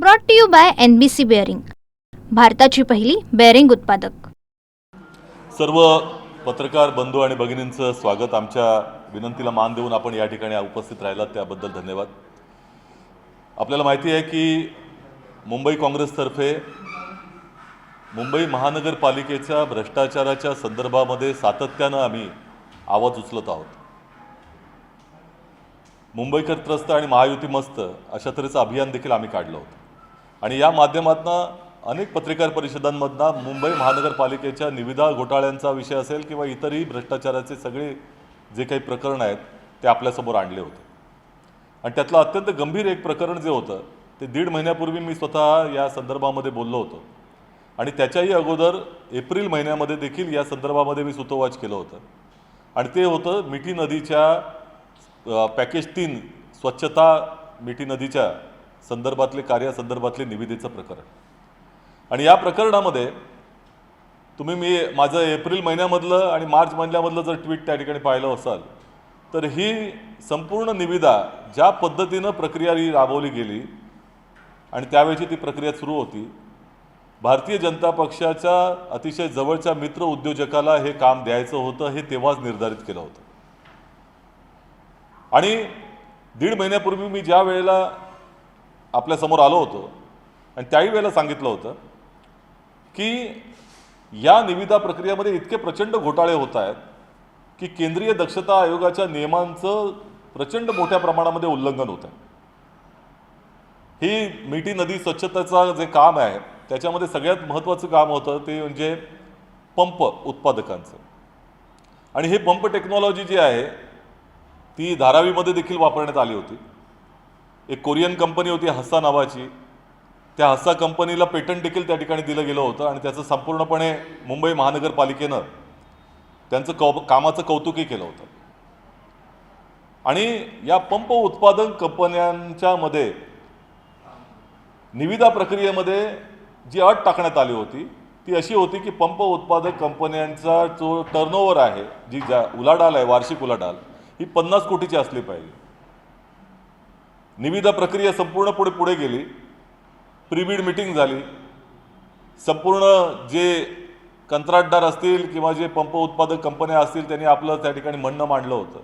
Brought to you by NBC bearing, भारताची पहिली bearing उत्पादक। सर्व पत्रकार बंधू आणि भगिनींचं स्वागत। आमच्या विनंतीला मान देऊन आपण या ठिकाणी उपस्थित राहिलात त्याबद्दल धन्यवाद। आपल्याला माहिती आहे की मुंबई काँग्रेसतर्फे मुंबई महानगरपालिकेच्या भ्रष्टाचाराच्या संदर्भामध्ये सातत्यानं आम्ही आवाज उचलत आहोत। मुंबईकर त्रस्त आणि महायुती मस्त अशा तऱ्हेचं अभियान देखील आम्ही काढलं होतं आणि या माध्यमातून अनेक पत्रकार परिषदांमधनं मुंबई महानगरपालिकेच्या निविदा घोटाळ्यांचा विषय असेल किंवा इतरही भ्रष्टाचाराचे सगळे जे काही प्रकरण आहेत ते आपल्यासमोर आणले होते। आणि त्यातलं अत्यंत गंभीर एक प्रकरण जे होतं ते 1.5 महिन्यापूर्वी मी स्वतः या संदर्भामध्ये बोललो होतो आणि त्याच्याही अगोदर एप्रिल महिन्यामध्ये देखील या संदर्भामध्ये मी सूतोवाच केलं होतं आणि ते होतं मिठी नदीच्या पॅकेज 3 स्वच्छता मिठी नदीच्या संदर्भातले कार्यासंदर्भातले निविदेचं प्रकरण। आणि या प्रकरणामध्ये तुम्ही माझं एप्रिल महिन्यामधलं आणि मार्च महिन्यामधलं जर ट्विट त्या ठिकाणी पाहिलं असाल तर ही संपूर्ण निविदा ज्या पद्धतीनं प्रक्रिया राबवली गेली आणि त्यावेळी ती प्रक्रिया सुरू होती, भारतीय जनता पक्षाच्या अतिशय जवळच्या मित्र उद्योजकाला हे काम द्यायचं होतं हे तेव्हाच निर्धारित केलं होतं। आणि 1.5 महिन्यापूर्वी मी ज्या वेळेला आपल्यासमोर आलो होतो आणि त्याही वेळेला सांगितलं होतं की या निविदा प्रक्रियेमध्ये इतके प्रचंड घोटाळे होत आहेत की केंद्रीय दक्षता आयोगाच्या नियमांचं प्रचंड मोठ्या प्रमाणामध्ये उल्लंघन होत आहे। ही मिठी नदी स्वच्छतेचं जे काम आहे त्याच्यामध्ये सगळ्यात महत्त्वाचं काम होतं ते म्हणजे पंप उत्पादकांचं। आणि हे पंप टेक्नॉलॉजी जी आहे ती धारावीमध्ये देखील वापरण्यात आली होती। एक कोरियन कंपनी होती हस्सा नावाची, त्या हस्सा कंपनीला पेटंट देखील त्या ठिकाणी दिलं गेलं होतं आणि त्याचं संपूर्णपणे मुंबई महानगरपालिकेनं त्यांचं कामाचं कौतुकही केलं होतं। आणि या पंप उत्पादन कंपन्यांच्या मध्ये निविदा प्रक्रियेमध्ये जी अट टाकण्यात आली होती ती अशी होती की पंप उत्पादक कंपन्यांचा जो टर्नओव्हर आहे, जी उलाढाल आहे, वार्षिक उलाढाल ही 50 कोटीची असली पाहिजे। निविदा प्रक्रिया संपूर्ण पुढे गेली, प्रीबिड मीटिंग झाली, संपूर्ण जे कंत्राटदार असतील किंवा जे पंप उत्पादक कंपन्या असतील त्यांनी आपलं त्या ठिकाणी म्हणणं मांडलं होतं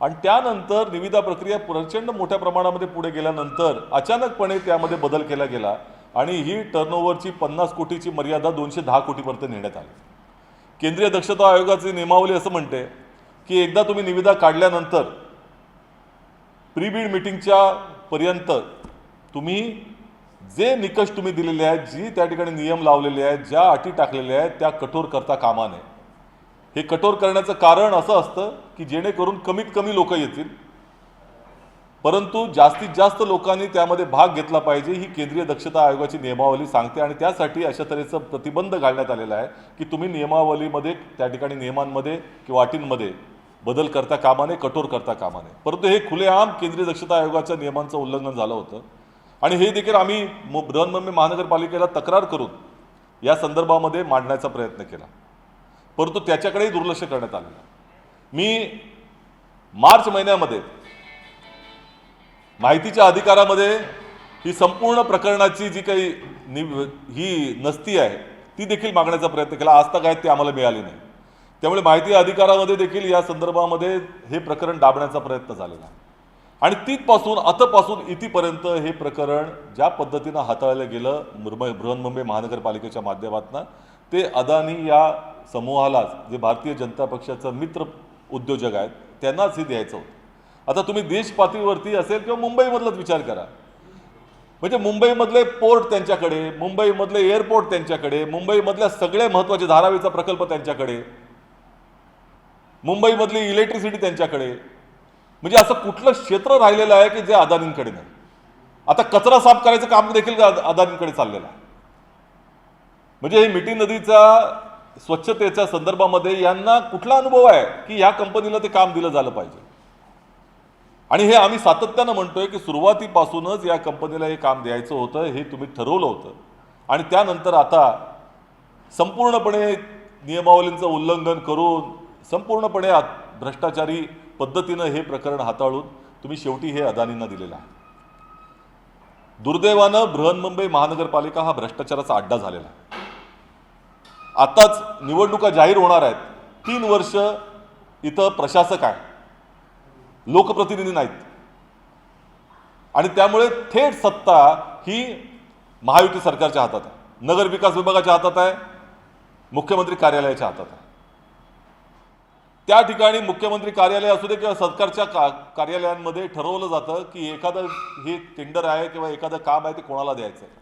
आणि त्यानंतर निविदा प्रक्रिया प्रचंड मोठ्या प्रमाणामध्ये पुढे गेल्यानंतर अचानकपणे त्यामध्ये बदल केला गेला आणि ही टर्नओव्हरची 50 कोटीची मर्यादा 210 कोटीपर्यंत नेण्यात आली। केंद्रीय दक्षता आयोगाची नियमावली असं म्हणते की एकदा तुम्ही निविदा काढल्यानंतर प्रीबिड मीटिंगच्या पर्यंत तुम्ही जे निकष तुम्ही दिलेले आहेत, जी त्या ठिकाणी नियम लावलेले आहेत, ज्या अटी टाकलेल्या आहेत त्या कठोर करता कामा नये। हे कठोर करण्याचं कारण असं असतं की जेणेकरून कमीत कमी लोक येतील परंतु जास्तीत जास्त लोकांनी त्यामध्ये भाग घेतला पाहिजे ही केंद्रीय दक्षता आयोगाची नियमावली सांगते। आणि त्यासाठी अशा तऱ्हेचं प्रतिबंध घालण्यात आलेला आहे की तुम्ही नियमावलीमध्ये त्या ठिकाणी नियमांमध्ये किंवा अटींमध्ये बदल करता कामा नये, कठोर करता कामा नये। परंतु हे खुलेआम केंद्रीय दक्षता आयोगाच्या नियमांचं उल्लंघन झालं होतं आणि हे देखील आम्ही बृहन्मुंबई महानगरपालिकेला तक्रार करून या संदर्भामध्ये मांडण्याचा प्रयत्न केला परंतु त्याच्याकडेही दुर्लक्ष करण्यात आलेलं। मी मार्च महिन्यामध्ये माहितीच्या अधिकारामध्ये ही संपूर्ण प्रकरणाची जी काही ही नसती आहे ती देखील मागण्याचा प्रयत्न केला, आज तक ती आम्हाला मिळाली नाही। त्यामुळे माहिती अधिकारामध्ये देखील या संदर्भामध्ये हे प्रकरण दाबण्याचा प्रयत्न झालेला आहे आणि तिथपासून आतापासून इथपर्यंत हे प्रकरण ज्या पद्धतीनं हाताळलं गेलं बृहन्मुंबई महानगरपालिकेच्या माध्यमातून ते अदानी या समूहालाच, जे भारतीय जनता पक्षाचा मित्र उद्योजक आहेत, त्यांनाच हे द्यायचं होतं। आता तुम्ही देश पातळीवरती असेल किंवा मुंबईमधलाच विचार करा, म्हणजे मुंबईमधले पोर्ट त्यांच्याकडे, मुंबईमधले एअरपोर्ट त्यांच्याकडे, मुंबईमधल्या सगळे महत्त्वाचे धारावीचा प्रकल्प त्यांच्याकडे, मुंबईमधली इलेक्ट्रिसिटी त्यांच्याकडे, म्हणजे असं कुठलं क्षेत्र राहिलेलं आहे की जे अदानींकडे नाही। आता कचरा साफ करायचं काम देखील अदानींकडे चाललेलं आहे। म्हणजे हे मिठी नदीचा स्वच्छतेच्या संदर्भामध्ये यांना कुठला अनुभव आहे की या कंपनीला ते काम दिलं झालं पाहिजे। आणि हे आम्ही सातत्यानं म्हणतोय की सुरुवातीपासूनच या कंपनीला हे काम द्यायचं होतं, हे तुम्ही ठरवलं होतं आणि त्यानंतर आता संपूर्णपणे नियमावलींचं उल्लंघन करून संपूर्णपणे भ्रष्टाचारी पद्धतीनं हे प्रकरण हाताळून तुम्ही शेवटी हे अदानींना दिलेलं आहे। दुर्दैवानं बृहन्मुंबई महानगरपालिका हा भ्रष्टाचाराचा अड्डा झालेला आहे. आताच निवडणुका जाहीर होणार आहेत. 3 वर्ष इथं प्रशासक आहे, लोकप्रतिनिधी नाहीत, आणि त्यामुळे थेट सत्ता ही महायुती सरकारच्या हातात आहे, नगरविकास विभागाच्या हातात आहे, मुख्यमंत्री कार्यालयाच्या हातात आहे. त्या ठिकाणी मुख्यमंत्री कार्यालय असू दे किंवा सरकारच्या कार्यालयांमध्ये ठरवलं जातं की एखादं हे टेंडर आहे किंवा एखादं काम आहे ते कोणाला द्यायचं आहे.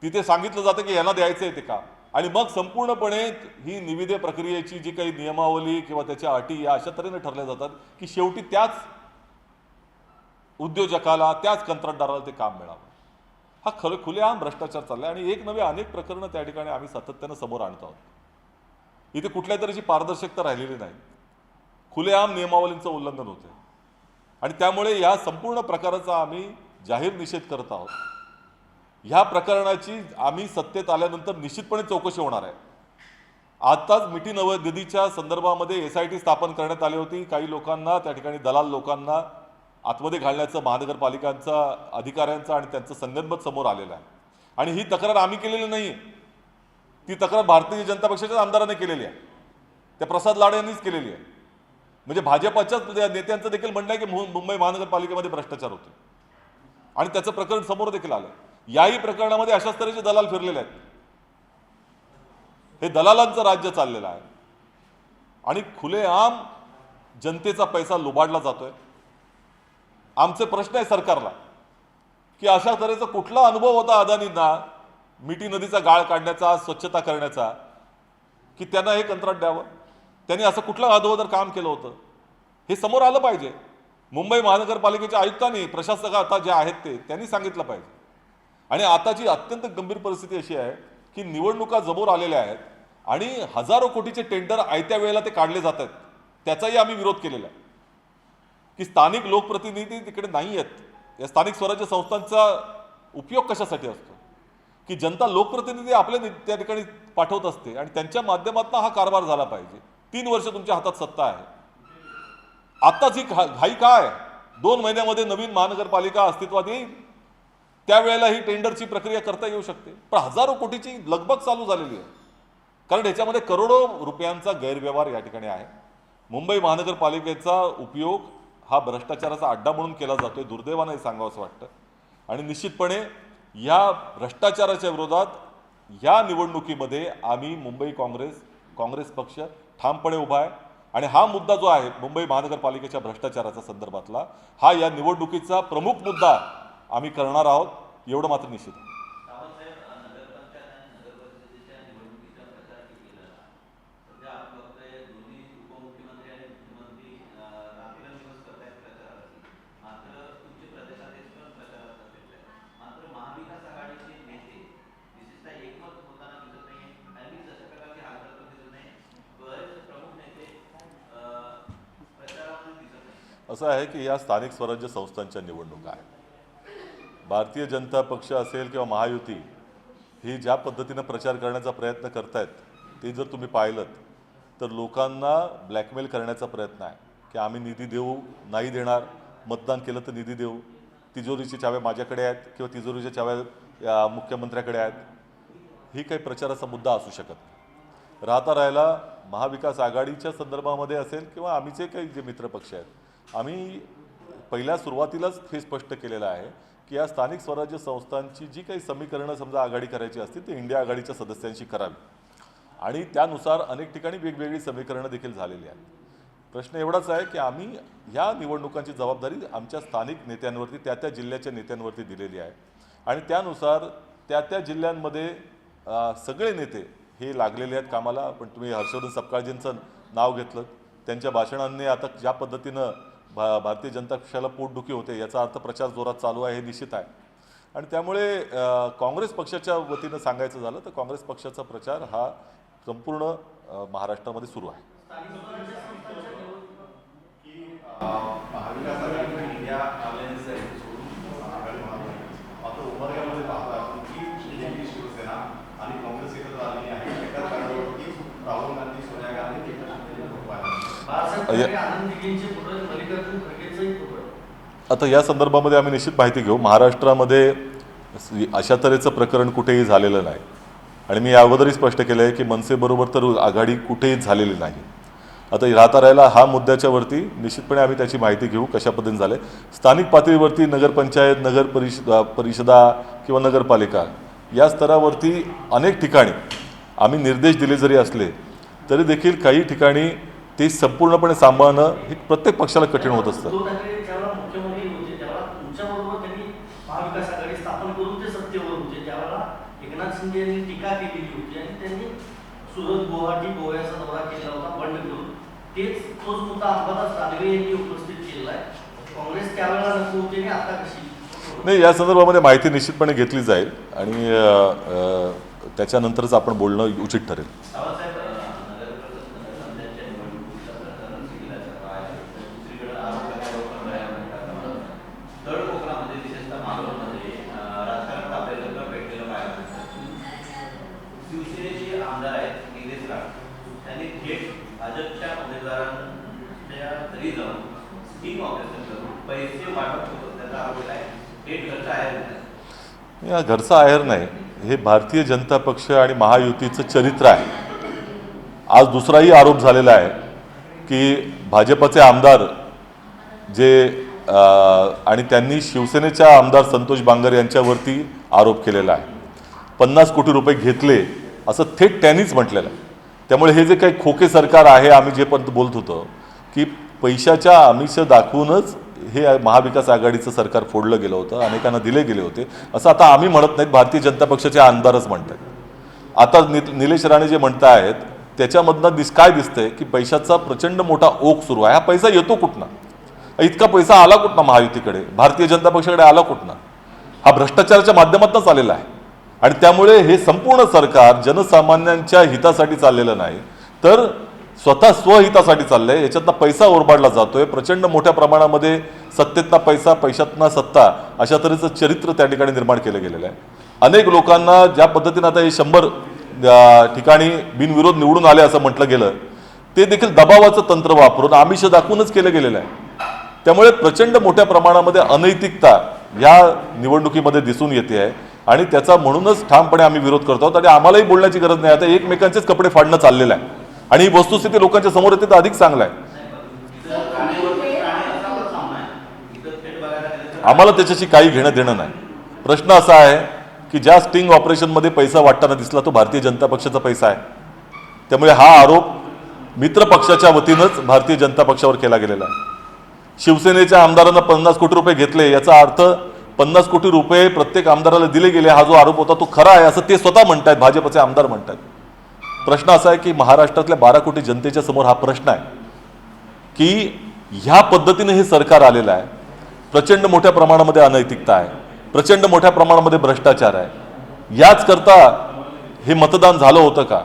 तिथे सांगितलं जातं की यांना द्यायचं आहे ते काम, आणि मग संपूर्णपणे ही निविदा प्रक्रियेची जी काही नियमावली किंवा त्याच्या अटी या अशा तऱ्हेने ठरल्या जातात की शेवटी त्याच उद्योजकाला, त्याच कंत्राटदाराला ते काम मिळावं. हा खुलेआम भ्रष्टाचार चाललाय आणि एक नवे अनेक प्रकरणं त्या ठिकाणी आम्ही सातत्यानं समोर आणत आहोत. इथे कुठल्या तऱ्हेची पारदर्शकता राहिलेली नाही, खुलेआम नियमावलींचं उल्लंघन होते, आणि त्यामुळे या संपूर्ण प्रकाराचा आम्ही जाहीर निषेध करत आहोत. ह्या प्रकरणाची आम्ही सत्तेत आल्यानंतर निश्चितपणे चौकशी होणार आहे. आताच मिठी नदीच्या संदर्भामध्ये SIT स्थापन करण्यात आली होती. काही लोकांना त्या ठिकाणी, दलाल लोकांना आतमध्ये घालण्याचं महानगरपालिकांचा अधिकाऱ्यांचा आणि त्यांचं संगनमत समोर आलेलं आहे. आणि ही तक्रार आम्ही केलेली नाही, ती तक्रार भारतीय जनता पक्षाच्या आमदारांनी केलेली आहे, त्या प्रसाद लाड यांनीच केलेली आहे. म्हणजे भाजपच्याच नेत्यांचं देखील म्हणणं आहे की मुंबई महानगरपालिकेमध्ये भ्रष्टाचार होते, आणि त्याचं प्रकरण समोर देखील आलं. याही प्रकरणामध्ये अशाच तऱ्हेचे दलाल फिरलेले आहेत. हे दलालांचं राज्य चाललेलं आहे आणि खुलेआम जनतेचा पैसा लुबाडला जातोय. आमचे प्रश्न आहे सरकारला की अशा तऱ्हेचा कुठला अनुभव होता अदानींना मिठी नदीचा गाळ काढण्याचा, स्वच्छता करण्याचा, की त्यांना हे कंत्राट द्यावं? त्यांनी असं कुठलं अधोदर काम केलं होतं हे समोर आलं पाहिजे. मुंबई महानगरपालिकेच्या आयुक्तांनी, प्रशासक आता जे आहेत त्यांनी सांगितलं पाहिजे. आणि आताची अत्यंत गंभीर परिस्थिती अशी आहे की निवडणुका जवळ आलेल्या आहेत आणि हजारो कोटीचे टेंडर आयत्या वेळेला ते काढले जात आहेत. त्याचाही आम्ही विरोध केलेला आहे की स्थानिक लोकप्रतिनिधी तिकडे नाही आहेत. या स्थानिक स्वराज्य संस्थांचा उपयोग कशासाठी असतो की जनता लोकप्रतिनिधी आपले त्या ठिकाणी पाठवत असते आणि त्यांच्या माध्यमातून हा कारभार झाला पाहिजे. 3 वर्ष तुमच्या हातात सत्ता आहे. आताच ही घाई काय? 2 महिन्यामध्ये नवीन महानगरपालिका अस्तित्वात येईल, त्यावेळेला ही टेंडरची प्रक्रिया करता येऊ शकते. पण हजारो कोटीची लगबग चालू झालेली आहे, कारण ह्याच्यामध्ये करोडो रुपयांचा गैरव्यवहार या ठिकाणी आहे. मुंबई महानगरपालिकेचा उपयोग हा भ्रष्टाचाराचा अड्डा म्हणून केला जातोय, दुर्दैवानं हे सांगावं असं वाटतं. आणि निश्चितपणे या भ्रष्टाचाराच्या विरोधात या निवडणुकीमध्ये आम्ही मुंबई काँग्रेस पक्ष ठामपणे उभा आहे. आणि हा मुद्दा जो आहे मुंबई महानगरपालिकेच्या भ्रष्टाचाराच्या संदर्भातला, हा या निवडणुकीचा प्रमुख मुद्दा आम्ही करणार आहोत, एवढं मात्र निश्चित आहे. असं आहे की या स्थानिक स्वराज्य संस्थांच्या निवडणुका आहेत. भारतीय जनता पक्ष असेल किंवा महायुती ही ज्या पद्धतीनं प्रचार करण्याचा प्रयत्न करतायत ते जर तुम्ही पाहिलं तर लोकांना ब्लॅकमेल करण्याचा प्रयत्न आहे की आम्ही निधी देऊ, नाही देणार, मतदान केलं तर निधी देऊ, तिजोरीची चाव्या माझ्याकडे आहेत किंवा तिजोरीच्या चाव्या मुख्यमंत्र्याकडे आहेत. ही काही प्रचाराचा मुद्दा असू शकत नाही. राहिला महाविकास आघाडीच्या संदर्भामध्ये असेल किंवा आम्हीचे काही जे मित्रपक्ष आहेत, आम्ही पहिल्या सुरुवातीलाच हे स्पष्ट केलेलं आहे की या स्थानिक स्वराज्य संस्थांची जी काही समीकरणं समजा आघाडी करायची असतील ते इंडिया आघाडीच्या सदस्यांशी करावी, आणि त्यानुसार अनेक ठिकाणी वेगवेगळी समीकरणं देखील झालेली आहेत. प्रश्न एवढाच आहे की आम्ही ह्या निवडणुकांची जबाबदारी आमच्या स्थानिक नेत्यांवरती, त्या जिल्ह्याच्या नेत्यांवरती दिलेली आहे, आणि त्यानुसार त्या जिल्ह्यांमध्ये सगळे नेते हे लागलेले आहेत कामाला. पण तुम्ही हर्षवर्धन सपकाळजींचं नाव घेतलं, त्यांच्या भाषणांनी आता ज्या पद्धतीनं भारतीय जनता पक्षाला पोटदुखी होते याचा अर्थ प्रचार जोरात चालू आहे हे निश्चित आहे. आणि त्यामुळे काँग्रेस पक्षाच्या वतीनं सांगायचं झालं तर काँग्रेस पक्षाचा प्रचार हा संपूर्ण महाराष्ट्रामध्ये सुरू आहे. आता या संदर्भामध्ये आम्ही निश्चित माहिती घेऊ. महाराष्ट्रामध्ये अशा तऱ्हेचं प्रकरण कुठेही झालेलं नाही आणि मी अगोदरही स्पष्ट केलं आहे की मनसेबरोबर तर आघाडी कुठेही झालेली नाही. आता राहता राहिला हा मुद्द्याच्या वरती निश्चितपणे आम्ही त्याची माहिती घेऊ कशा पद्धतीने झाले. स्थानिक पातळीवरती नगरपंचायत, परिषदा किंवा नगरपालिका या स्तरावरती अनेक ठिकाणी आम्ही निर्देश दिले जरी असले तरी देखील काही ठिकाणी ते संपूर्णपणे सांभाळणं हे प्रत्येक पक्षाला कठीण होत असतं. मुख्यमंत्री होते त्यावेळेला तुमच्याबरोबर त्यांनी महाविकास आघाडी स्थापन करून ते सत्तेवर होते. त्यावेळेला एकनाथ शिंदे यांनी टीका केलेली होती आणि त्यांनी सुरत, गुवाहाटी, गोव्याचा दौरा केला होता बंड करून. तोच मुद्दा अंबादास दानवे यांनी उपस्थित केलेला आहे. काँग्रेस त्यावेळेला नको होते आणि आता कशी नाही, या संदर्भामध्ये माहिती निश्चितपणे घेतली जाईल आणि त्याच्यानंतरच आपण बोलणं उचित ठरेल. शिवसेनेचे आमदार आहेत निलेश राणे त्यांनी थेट भाजपच्या उमेदवारांच्या घरी जाऊन स्टिंग ऑपरेशन करून पैसे वाटप होतं त्याचा आरोप आहे. थेट घरचा आहेर या घरचा आहेर नाही, हे भारतीय जनता पक्ष आणि महायुतीचं चरित्र आहे. आज दुसराही आरोप झालेला आहे की भाजपचे आमदार जे आणि त्यांनी शिवसेनेच्या आमदार संतोष बांगर यांच्यावरती आरोप केलेला आहे. 50 कोटी रुपये घेतले असं थेट त्यांनीच म्हटलेलं आहे. त्यामुळे हे जे काही खोके सरकार आहे, आम्ही जे पण बोलत होतो की पैशाच्या आमिष दाखवूनच हे महाविकास आघाडीचं सरकार फोडलं गेलं होतं, अनेकांना दिले गेले होते असं आता आम्ही म्हणत नाहीत, भारतीय जनता पक्षाचे आमदारच म्हणतात. आता निलेश राणे जे म्हणत आहेत त्याच्यामधनं काय दिसतंय की पैशाचा प्रचंड मोठा ओघ सुरू आहे. हा पैसा येतो कुठनं? इतका पैसा आला कुठनं महायुतीकडे, भारतीय जनता पक्षाकडे आला कुठनं? हा भ्रष्टाचाराच्या माध्यमातूनच आलेला आहे आणि त्यामुळे हे संपूर्ण सरकार जनसामान्यांच्या हितासाठी चाललेलं नाही तर स्वतः स्वहितासाठी चाललंय. याच्यातनं पैसा ओरबाडला जातोय प्रचंड मोठ्या प्रमाणामध्ये. सत्तेतनं पैसा, पैशातनं सत्ता, अशा तऱ्हेचं चरित्र त्या ठिकाणी निर्माण केलं गेलेलं आहे. अनेक लोकांना ज्या पद्धतीनं आता हे 100 ठिकाणी बिनविरोध निवडून आले असं म्हटलं गेलं, ते देखील दबावाचं तंत्र वापरून आमिष दाखवूनच केलं गेलेलं आहे. त्यामुळे प्रचंड मोठ्या प्रमाणामध्ये अनैतिकता या निवडणुकीमध्ये दिसून येते आहे आणि त्याचा म्हणूनच ठामपणे आम्ही विरोध करतो आहोत आणि आम्हालाही बोलण्याची गरज नाही. आता एकमेकांचेच कपडे फाडणं चाललेलं आहे आणि ही वस्तुस्थिती लोकांच्या समोर येते तर अधिक चांगलं आहे. आम्हाला त्याच्याशी काही घेणं देणं नाही. प्रश्न असा आहे की ज्या स्टिंग ऑपरेशनमध्ये पैसा वाटताना दिसला तो भारतीय जनता पक्षाचा पैसा आहे. त्यामुळे हा आरोप मित्र पक्षाच्या वतीनंच भारतीय जनता पक्षावर केला गेलेला आहे. शिवसेनेच्या आमदारांना 50 कोटी रुपये घेतले याचा अर्थ 50 कोटी रुपये प्रत्येक आमदाराला दिले गेले हा जो आरोप होता तो खरा आहे असं ते स्वतः म्हणतात, भाजपचे आमदार म्हणतात. प्रश्न असा आहे की महाराष्ट्रातल्या 12 कोटी जनतेच्या समोर हा प्रश्न आहे की ह्या पद्धतीने हे सरकार आलेलं आहे. प्रचंड मोठ्या प्रमाणामध्ये अनैतिकता आहे, प्रचंड मोठ्या प्रमाणामध्ये भ्रष्टाचार आहे. याच करता हे मतदान झालं होतं का?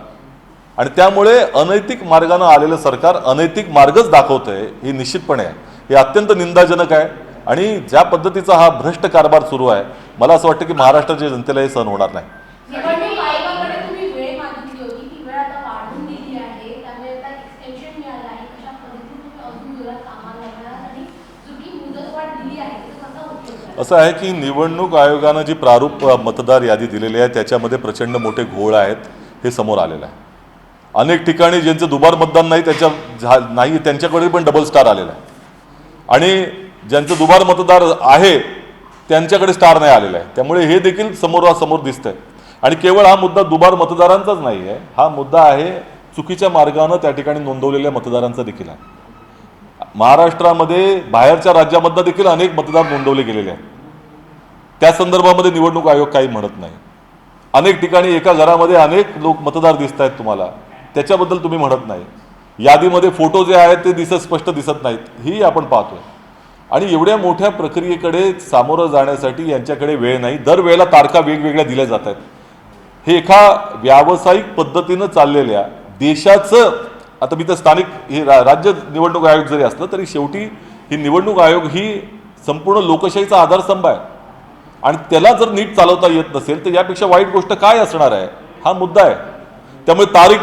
आणि त्यामुळे अनैतिक मार्गानं आलेलं सरकार अनैतिक मार्गच दाखवतंय हे निश्चितपणे आहे. हे अत्यंत निंदाजनक आहे आणि ज्या पद्धतीचा हा भ्रष्ट कारभार सुरू आहे मला असं वाटतं की महाराष्ट्राच्या जनतेला हे सहन होणार नाही. निवडणूक आयोगाकडे तुम्ही वेळ मागितली होती, ती वेळ आता वाढवून दिली आहे, त्यामुळे आता एक्सटेन्शन मिळालं आहे. कशा पद्धतीने तुम्ही अजून जोरात कामाला लागणार आणि जो की मुदतवाढ दिली आहे तो कसा उपयोग? असं आहे की निवडणूक आयोगानं जी प्रारूप मतदार यादी दिलेली आहे त्याच्यामध्ये प्रचंड मोठे घोळ आहेत हे समोर आलेलं आहे. अनेक ठिकाणी ज्यांचं दुबार मतदान नाही त्यांच्याकडे पण डबल स्टार आलेला आहे आणि ज्यांचं दुबार मतदार आहे त्यांच्याकडे स्टार नाही आलेला आहे. त्यामुळे हे देखील समोरासमोर दिसतंय आणि केवळ हा मुद्दा दुबार मतदारांचाच नाही आहे, हा मुद्दा आहे चुकीच्या मार्गानं त्या ठिकाणी नोंदवलेल्या मतदारांचा देखील आहे. महाराष्ट्रामध्ये बाहेरच्या राज्यामधनं देखील अनेक मतदार नोंदवले गेलेले आहेत. त्या संदर्भामध्ये निवडणूक आयोग काही म्हणत नाही. अनेक ठिकाणी एका घरामध्ये अनेक लोक मतदार दिसत आहेत तुम्हाला, त्याच्याबद्दल तुम्ही म्हणत नाही. यादीमध्ये फोटो जे आहेत ते स्पष्ट दिसत नाहीत, ही आपण पाहतोय. आणि एवढ्या मोठ्या प्रक्रियेकडे सामोरं जाण्यासाठी यांच्याकडे वेळ नाही. दरवेळेला तारखा वेगवेगळ्या दिल्या जात आहेत. हे एका व्यावसायिक पद्धतीनं चाललेल्या देशाचं, आता मी तर स्थानिक हे राज्य निवडणूक आयोग जरी असलं तरी शेवटी ही निवडणूक आयोग ही संपूर्ण लोकशाहीचा आधारस्तंभ आहे आणि त्याला जर नीट चालवता येत नसेल तर यापेक्षा वाईट गोष्ट काय असणार आहे, हा मुद्दा आहे. त्यामुळे तारीख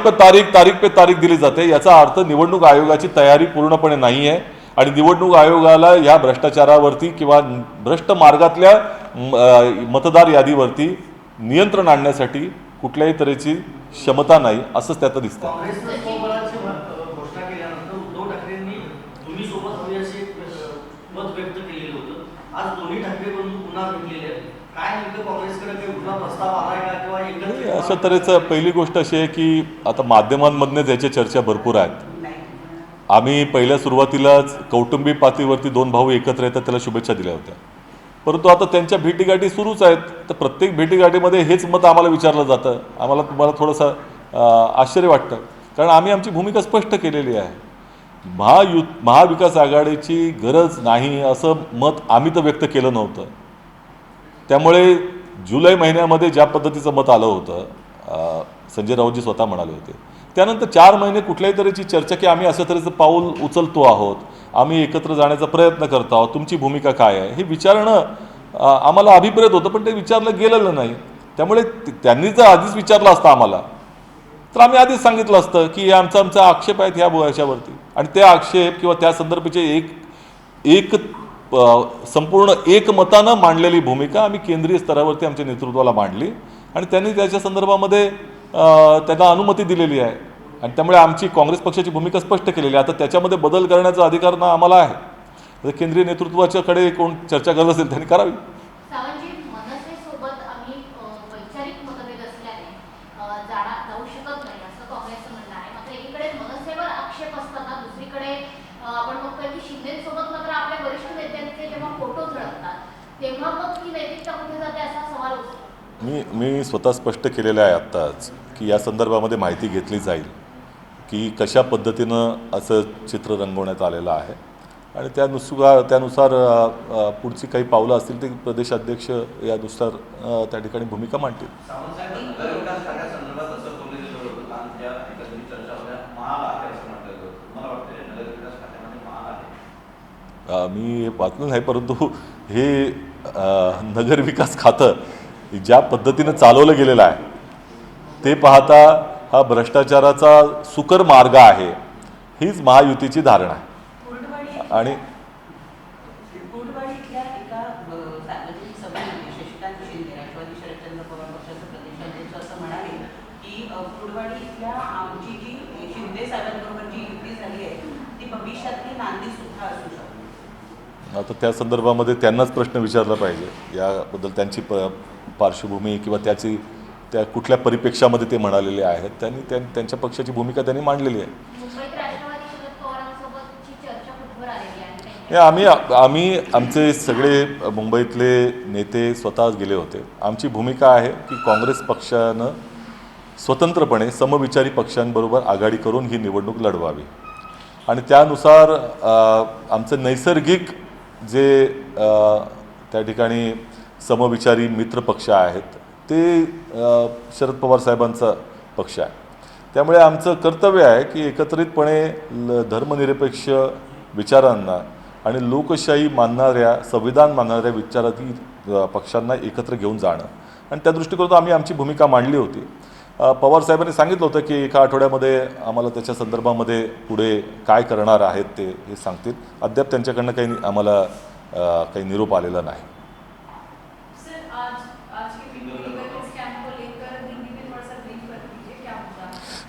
पे तारीख दिली जाते, याचा अर्थ निवडणूक आयोगाची तयारी पूर्णपणे नाही आहे आणि निवडणूक आयोगाला या भ्रष्टाचारावरती किंवा भ्रष्ट मार्गातल्या मतदार यादीवरती नियंत्रण आणण्यासाठी कुठल्याही तऱ्हेची क्षमता नाही असंच त्यात दिसतं. काँग्रेसनं स्वबळाची घोषणा केल्यानंतर उद्धव ठाकरेंनी तुम्ही सोबत हवी असे मत व्यक्त केलेलं होतं. आज दोन्ही ठाकरे बंधू पुन्हा भेटलेले आहेत. काय नेमकं काँग्रेसकडे काही कुठला प्रस्ताव आलाय का किंवा एकत्र अशा तऱ्हेचं पहिली गोष्ट अशी आहे की आता माध्यमांमधनं याच्या चर्चा भरपूर आहेत. आम्ही पहिल्या सुरुवातीलाच कौटुंबिक पातळीवरती दोन भाऊ एकत्र येतात त्याला शुभेच्छा दिल्या होत्या, परंतु आता त्यांच्या भेटीगाठी सुरूच आहेत. तर प्रत्येक भेटीगाठीमध्ये हेच मत आम्हाला विचारलं जातं. तुम्हाला थोडंसं आश्चर्य वाटतं, कारण आम्ही आमची भूमिका स्पष्ट केलेली आहे. महाविकास आघाडीची गरज नाही असं मत आम्ही तर व्यक्त केलं नव्हतं. त्यामुळे जुलै महिन्यामध्ये ज्या पद्धतीचं मत आलं होतं, संजय राऊतजी स्वतः म्हणाले होते, त्यानंतर 4 महिने कुठल्याही तऱ्हेची चर्चा की आम्ही अशा तऱ्हेचं पाऊल उचलतो आहोत, आम्ही एकत्र जाण्याचा प्रयत्न करत आहोत, तुमची भूमिका काय आहे हे विचारणं आम्हाला अभिप्रेत होतं, पण ते विचारलं गेलेलं नाही. त्यामुळे त्यांनी जर आधीच विचारलं असतं आम्हाला तर आम्ही आधीच सांगितलं असतं की आमचा आक्षेप आहेत ह्या याच्यावरती, आणि ते आक्षेप किंवा त्या संदर्भाचे एक संपूर्ण एकमतानं मांडलेली भूमिका आम्ही केंद्रीय स्तरावरती आमच्या नेतृत्वाला मांडली आणि त्यांनी त्याच्या संदर्भामध्ये त्यांना अनुमती दिलेली आहे. आणि त्यामुळे आमची काँग्रेस पक्षाची भूमिका स्पष्ट केलेली आहे. आता त्याच्यामध्ये बदल करण्याचा अधिकार ना आम्हाला आहे. तर केंद्रीय नेतृत्वाच्याकडे कोण चर्चा करत असेल त्यांनी करावी. सावंतजी, मनसेसोबत आम्ही वैचारिक मतभेद असल्याने जाऊ शकत नाही असं काँग्रेसचं म्हणणं आहे. मात्र एकीकडे मनसेवर आक्षेप असताना दुसरीकडे आपण बघतोय की शिंदेसोबत मात्र आपल्या वरिष्ठ नेत्यांचे जेव्हा फोटो झळकतात तेव्हा मग ती नैतिकता कुठे जाते असा सवाल होतो. मी स्वतः स्पष्ट केलेलं आहे आत्ताच की या संदर्भामध्ये माहिती घेतली जाईल की कशा पद्धतीनं असं चित्र रंगवण्यात आलेलं आहे आणि त्यानुसार पुढची काही पावलं असतील ते प्रदेशाध्यक्ष यानुसार त्या ठिकाणी भूमिका मांडतील. मी वाचलं नाही, परंतु हे नगरविकास खातं ज्या पद्धतीनं चालवलं गेलेलं आहे ते पाहता हा भ्रष्टाचाराचा सुकर मार्ग आहे, हीच महायुतीची धारणा आहे. आणि कुर्डवाडीतल्या एका सार्वजनिक सभेमध्ये शशिकांत शिंदे राष्ट्रवादी शरदचंद्र पवार पक्षाचे प्रदेशाध्यक्ष असं म्हणाले की कुर्डवाडी इथल्या आमची जी शिंदे साहेबांबरोबर जी युती झाली आहे ती भविष्यातली नांदी सुद्धा असू शकते. आता त्या संदर्भामध्ये त्यांनाच प्रश्न विचारला पाहिजे, याबद्दल त्यांची पार्श्वभूमी किंवा त्या कुठल्या परिप्रेक्षामध्ये ते म्हणालेले आहेत. त्यांच्या पक्षाची भूमिका त्यांनी मांडलेली आहे. मुंबईत राष्ट्रवादी शरद पवारांसोबतची चर्चा कुठवर आलेली आहे? आम्ही आमचे सगळे मुंबईतले नेते स्वतःच गेले होते. आमची भूमिका आहे की काँग्रेस पक्षानं स्वतंत्रपणे समविचारी पक्षांबरोबर आघाडी करून ही निवडणूक लढवावी आणि त्यानुसार आमचं नैसर्गिक जे त्या ठिकाणी समविचारी मित्र पक्ष आहेत ते शरद पवार साहेबांचा पक्ष आहे. त्यामुळे आमचं कर्तव्य आहे की एकत्रितपणे धर्मनिरपेक्ष विचारांना आणि लोकशाही मानणाऱ्या संविधान मानणाऱ्या विचारातील पक्षांना एकत्र घेऊन जाणं आणि त्या दृष्टिकोनातून आम्ही आमची भूमिका मांडली होती. पवार साहेबांनी सांगितलं होतं की एका आठवड्यामध्ये आम्हाला त्याच्या संदर्भामध्ये पुढे काय करणार आहेत ते हे सांगतील. अद्याप त्यांच्याकडनं काही आम्हाला काही निरोप आलेला नाही.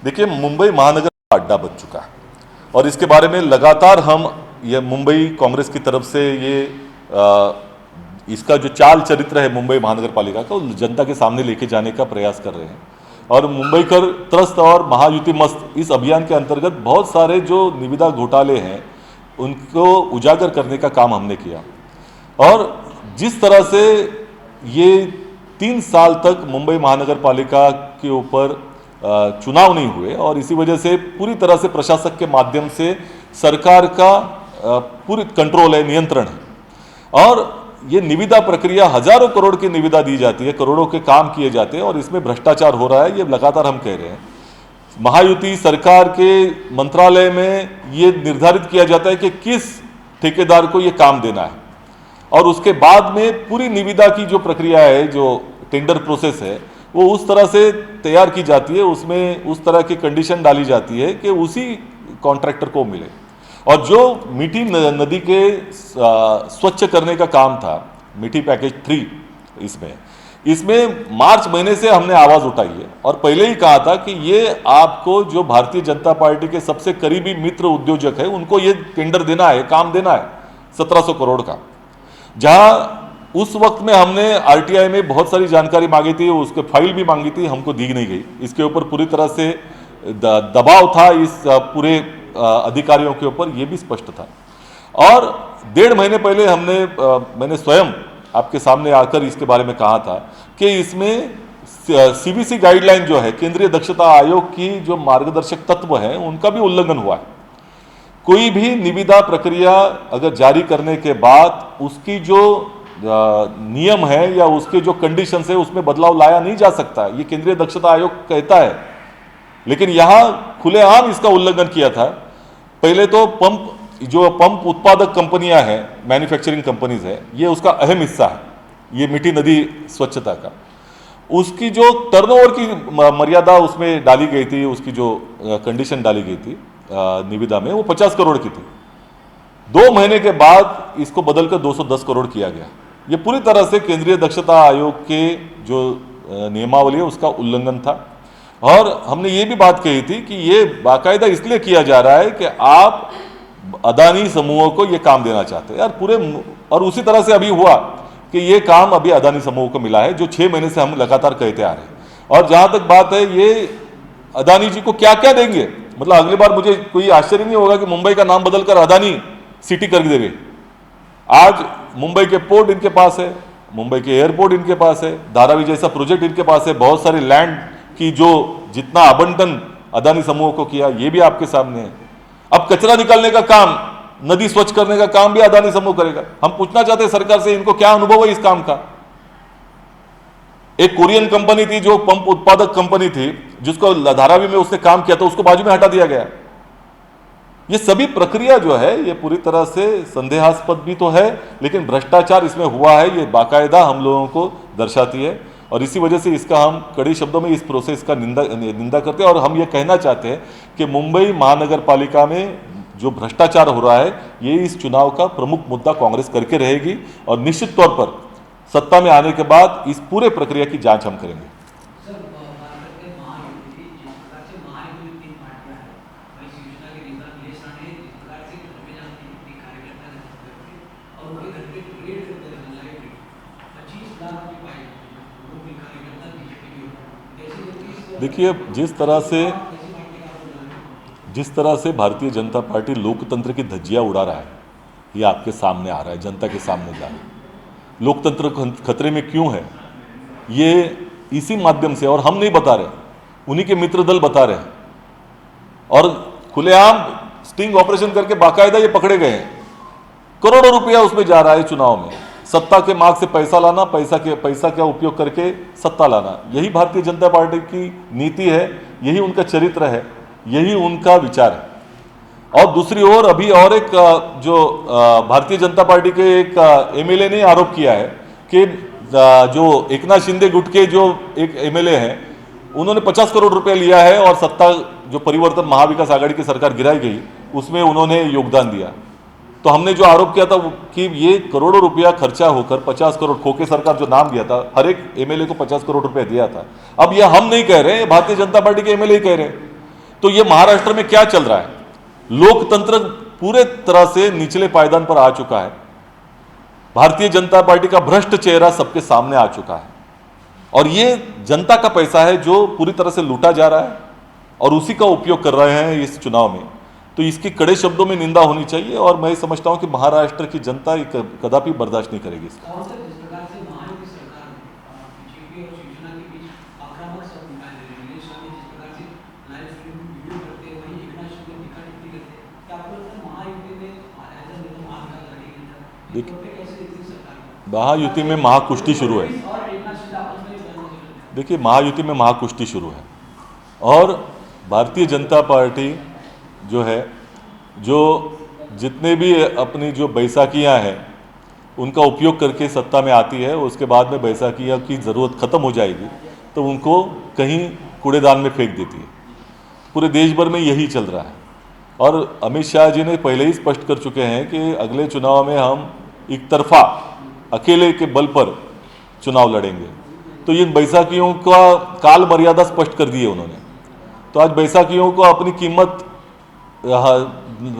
देखिए, मुंबई महानगर का अड्डा बन चुका है और इसके बारे में लगातार हम ये मुंबई कांग्रेस की तरफ से ये इसका जो चाल चरित्र है मुंबई महानगर पालिका का जनता के सामने लेके जाने का प्रयास कर रहे हैं और मुंबई कर त्रस्त और महायुति मस्त इस अभियान के अंतर्गत बहुत सारे जो निविदा घोटाले हैं उनको उजागर करने का काम हमने किया और जिस तरह से ये 3 साल तक मुंबई महानगर पालिका के ऊपर चुनाव नहीं हुए और इसी वजह से पूरी तरह से प्रशासक के माध्यम से सरकार का पूरी कंट्रोल है, नियंत्रण है और ये निविदा प्रक्रिया हजारों करोड़ की निविदा दी जाती है, करोड़ों के काम किए जाते हैं और इसमें भ्रष्टाचार हो रहा है, ये लगातार हम कह रहे हैं. महायुति सरकार के मंत्रालय में ये निर्धारित किया जाता है कि किस ठेकेदार को ये काम देना है और उसके बाद में पूरी निविदा की जो प्रक्रिया है, जो टेंडर प्रोसेस है, वो उस तरह से तैयार की जाती है, उसमें उस तरह की कंडीशन डाली जाती है कि उसी कॉन्ट्रैक्टर को मिले और जो मीठी नदी के स्वच्छ करने का काम था, मीठी पैकेज 3, इसमें मार्च महीने से हमने आवाज़ उठाई है और पहले ही कहा था कि ये आपको जो भारतीय जनता पार्टी के सबसे करीबी मित्र उद्योजक है उनको ये टेंडर देना है, काम देना है 1700 करोड़ का। जहां उस वक्त में हमने आरटीआई में बहुत सारी जानकारी मांगी थी, उसके फाइल भी मांगी थी, हमको दी नहीं गई। इसके ऊपर पूरी तरह से दबाव था इस पूरे अधिकारियों के ऊपर, ये भी स्पष्ट था। और 1.5 महीने पहले मैंने स्वयं आपके सामने आकर इसके बारे में कहा था कि इसमें सीबीसी गाइडलाइन जो है, केंद्रीय दक्षता आयोग की जो मार्गदर्शक तत्व हैं, उनका भी उल्लंघन हुआ है। कोई भी निविदा प्रक्रिया अगर जारी करने के बाद उसकी जो नियम है या उसके जो कंडीशंस है उसमें बदलाव लाया नहीं जा सकता, ये केंद्रीय दक्षता आयोग कहता है। लेकिन यहां खुलेआम इसका उल्लंघन किया था। पहले तो पंप उत्पादक कंपनियां हैं, मैन्युफैक्चरिंग कंपनीज है, ये उसका अहम हिस्सा है, ये मीठी नदी स्वच्छता का। उसकी जो टर्नओवर की मर्यादा उसमें डाली गई थी, उसकी जो कंडीशन डाली गई थी निविदा में, वो 50 करोड़ की थी। 2 महीने के बाद इसको बदलकर 210 करोड़ किया गया। ये पूरी तरह से केंद्रीय दक्षता आयोग के जो नियमावली है उसका उल्लंघन था। और हमने ये भी बात कही थी कि ये बाकायदा इसलिए किया जा रहा है कि आप अदानी समूहों को ये काम देना चाहते हैं यार पूरे। और उसी तरह से अभी हुआ कि ये काम अभी अदानी समूह को मिला है, जो 6 महीने से हम लगातार कहते आ रहे हैं। और जहां तक बात है, ये अदानी जी को क्या क्या देंगे, मतलब अगली बार मुझे कोई आश्चर्य नहीं होगा कि मुंबई का नाम बदलकर अदानी सिटी कर देंगे। आज मुंबई के पोर्ट इनके पास है, मुंबई के एयरपोर्ट इनके पास है, धारावी जैसा प्रोजेक्ट इनके पास है, बहुत सारी लैंड की जो जितना आवंटन अदानी समूह को किया ये भी आपके सामने है। अब कचरा निकालने का काम, नदी स्वच्छ करने का काम भी अदानी समूह करेगा। हम पूछना चाहते हैं सरकार से, इनको क्या अनुभव है इस काम का। एक कोरियन कंपनी थी जो पंप उत्पादक कंपनी थी, जिसको धारावी में उसने काम किया था, उसको बाजू में हटा दिया गया। ये सभी प्रक्रिया जो है ये पूरी तरह से संदेहास्पद भी तो है, लेकिन भ्रष्टाचार इसमें हुआ है, ये बाकायदा हम लोगों को दर्शाती है। और इसी वजह से इसका हम कड़े शब्दों में इस प्रोसेस का निंदा करते हैं। और हम ये कहना चाहते हैं कि मुंबई महानगर पालिका में जो भ्रष्टाचार हो रहा है, ये इस चुनाव का प्रमुख मुद्दा कांग्रेस करके रहेगी। और निश्चित तौर पर सत्ता में आने के बाद इस पूरे प्रक्रिया की जांच हम करेंगे। देखिए, जिस तरह से भारतीय जनता पार्टी लोकतंत्र की धज्जियां उड़ा रहा है, ये आपके सामने आ रहा है, जनता के सामने जा रहा है। लोकतंत्र खतरे में क्यों है, ये इसी माध्यम से, और हम नहीं बता रहे, उन्हीं के मित्र दल बता रहे हैं। और खुलेआम स्टिंग ऑपरेशन करके बाकायदा ये पकड़े गए हैं। करोड़ों रुपया उसमें जा रहा है चुनाव में, सत्ता के मार्ग से पैसा लाना, पैसा का उपयोग करके सत्ता लाना। यही भारतीय जनता पार्टी की नीति है, यही उनका चरित्र है, यही उनका विचार है। और दूसरी ओर अभी और एक जो भारतीय जनता पार्टी के एक एमएलए ने आरोप किया है कि जो एकनाथ शिंदे गुट के जो एक एमएलए हैं, उन्होंने 50 करोड़ रुपए लिया है और सत्ता जो परिवर्तन महाविकास आघाड़ी की सरकार गिराई गई उसमें उन्होंने योगदान दिया। तो हमने जो आरोप किया था कि ये करोड़ों रुपया खर्चा होकर 50 करोड़, खोके सरकार जो नाम दिया था, हर एक एमएलए को 50 करोड़ रुपया दिया था। अब ये हम नहीं कह रहे, भारतीय जनता पार्टी के एमएलए ही कह रहे हैं। तो ये महाराष्ट्र में क्या चल रहा है, लोकतंत्र पूरे तरह से निचले पायदान पर आ चुका है। भारतीय जनता पार्टी का भ्रष्ट चेहरा सबके सामने आ चुका है। और ये जनता का पैसा है जो पूरी तरह से लूटा जा रहा है और उसी का उपयोग कर रहे हैं इस चुनाव में। तो इसकी कड़े शब्दों में निंदा होनी चाहिए और मैं समझता हूं कि महाराष्ट्र की जनता कदापि बर्दाश्त नहीं करेगी इसको। महायुति में महाकुश्ती शुरू है। देखिए, महायुति में महाकुश्ती शुरू है और भारतीय जनता पार्टी जो है, जो जितने भी अपनी जो बैसाखियाँ हैं उनका उपयोग करके सत्ता में आती है, उसके बाद में बैसाखियाँ की ज़रूरत ख़त्म हो जाएगी तो उनको कहीं कूड़ेदान में फेंक देती है। पूरे देश भर में यही चल रहा है। और अमित शाह जी ने पहले ही स्पष्ट कर चुके हैं कि अगले चुनाव में हम एक तरफा अकेले के बल पर चुनाव लड़ेंगे। तो इन बैसाखियों का काल मर्यादा स्पष्ट कर दी है उन्होंने। तो आज बैसाखियों को अपनी कीमत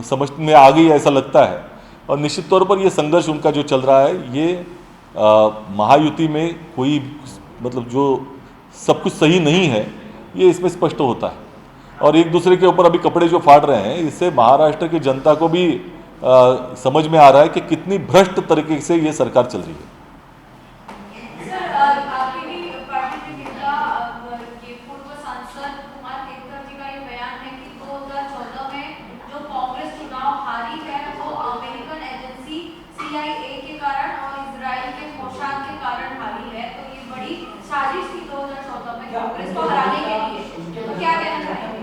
समझ में आ गई ऐसा लगता है। और निश्चित तौर पर ये संघर्ष उनका जो चल रहा है ये महायुति में कोई मतलब जो सब कुछ सही नहीं है ये इसमें स्पष्ट होता है। और एक दूसरे के ऊपर अभी कपड़े जो फाड़ रहे हैं इससे महाराष्ट्र की जनता को भी समझ में आ रहा है कि कितनी भ्रष्ट तरीके से ये सरकार चल रही है। सर, आपकी भी पार्टी के नेता ये पूर्व सांसद कुमार केतकर जी का ये बयान है कि 2014 में जो कांग्रेस चुनाव हारी है वो अमेरिकन एजेंसी CIA के कारण और इजराइल के मोसाद के कारण हारी है। तो ये बड़ी साजिश थी 2014 में कांग्रेस को हराने के लिए। तो क्या कहना चाहेंगे?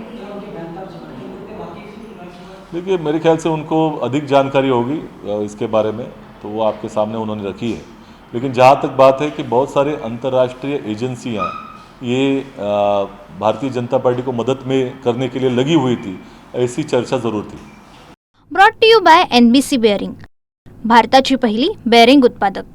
देखिए, मेरे ख्याल से उनको अधिक जानकारी होगी इसके बारे में, तो वो आपके सामने उन्होंने रखी है। लेकिन जहाँ तक बात है कि बहुत सारे अंतर्राष्ट्रीय एजेंसियाँ ये भारतीय जनता पार्टी को मदद में करने के लिए लगी हुई थी, ऐसी चर्चा ज़रूर थी। Brought to you by NBC bearing, भारताची पहिली बेअरिंग उत्पादक।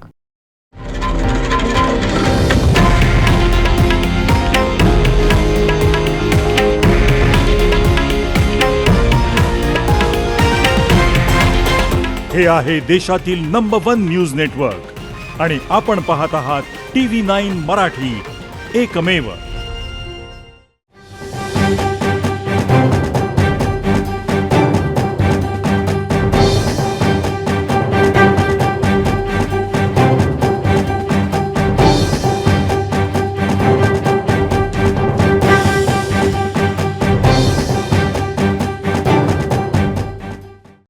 हे आहे देशातील नंबर 1 न्यूज नेटवर्क आणि आपण पाहत आहात TV9 मराठी, एकमेव।